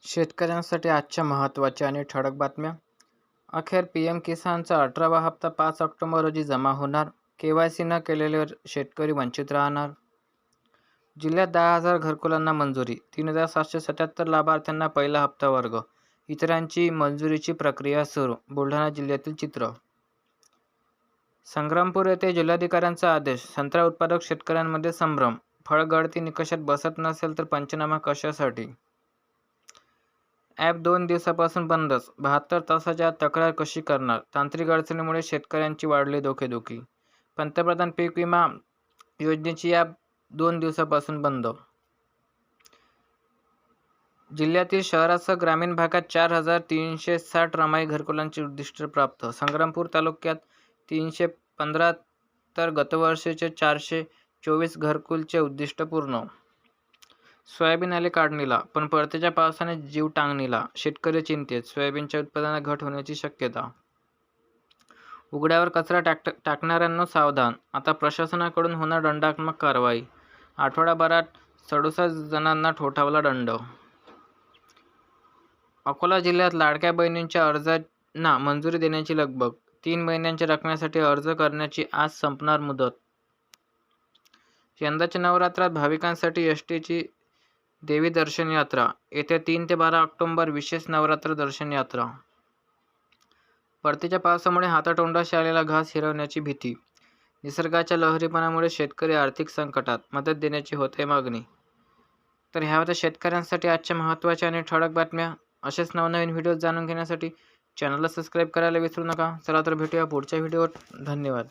शेतकऱ्यांसाठी आजच्या महत्त्वाच्या आणि ठळक बातम्या. अखेर पीएम किसानचा 18वा हप्ता 5 ऑक्टोबर रोजी जमा होणार. केवायसी न केलेले शेतकरी वंचित राहणार. जिल्ह्यात 10,000 घरकुलांना मंजुरी. 3,777 लाभार्थ्यांना पहिला हप्ता वर्ग. इतरांची मंजुरीची प्रक्रिया सुरू. बुलढाणा जिल्ह्यातील चित्र. संग्रामपूर येथे जिल्हाधिकाऱ्यांचा आदेश. संत्रा उत्पादक शेतकऱ्यांमध्ये संभ्रम. फळगळती निकषात बसत नसेल तर पंचनामा कशासाठी? ॲप 2 दिवसापासून बंदच. 72 तासाच्या आत तक्रार कशी करणार? तांत्रिक अडचणीमुळे शेतकऱ्यांची वाढली डोकेदुखी. पंतप्रधान पीक विमा योजनेची ॲप 2 दिवसापासून बंद. जिल्ह्यातील शहरासह ग्रामीण भागात 4,360 रमाई घरकुलांचे उद्दिष्ट प्राप्त. संग्रामपूर तालुक्यात 315 तर गतवर्षीचे 424 घरकुलचे उद्दिष्ट पूर्ण. सोयाबीन आले काढणीला, पण परतीच्या पावसाने जीव टांगणीला. शेतकरी चिंतेत. सोयाबीनच्या उत्पादनात घट होण्याची शक्यता. उघड्यावर कचरा टाकणाऱ्यांना सावधान. आता प्रशासनाकडून होणार दंडात्मक कारवाई. आठवडाभरात 67 जणांना ठोठावला दंड. अकोला जिल्ह्यात लाडक्या बहिणींच्या अर्जांना मंजुरी देण्याची लगबग. 3 महिन्यांच्या रकमेसाठी अर्ज करण्याची आज संपणार मुदत. यंदाच्या नवरात्रात भाविकांसाठी एसटीची देवी दर्शन यात्रा. येत्या 3 ते 12 ऑक्टोबर विशेष नवरात्र दर्शन यात्रा. परतीच्या पावसामुळे हातातोंडाशी आलेला घास हिरावण्याची भीती. निसर्गाच्या लहरीपणामुळे शेतकरी आर्थिक संकटात. मदत देण्याची होते मागणी. तर ह्या होत्या शेतकऱ्यांसाठी आजच्या महत्त्वाच्या आणि ठळक बातम्या. असेच नवनवीन व्हिडिओ जाणून घेण्यासाठी चॅनलला सबस्क्राईब करायला विसरू नका. चला तर भेटूया पुढच्या व्हिडिओत. धन्यवाद.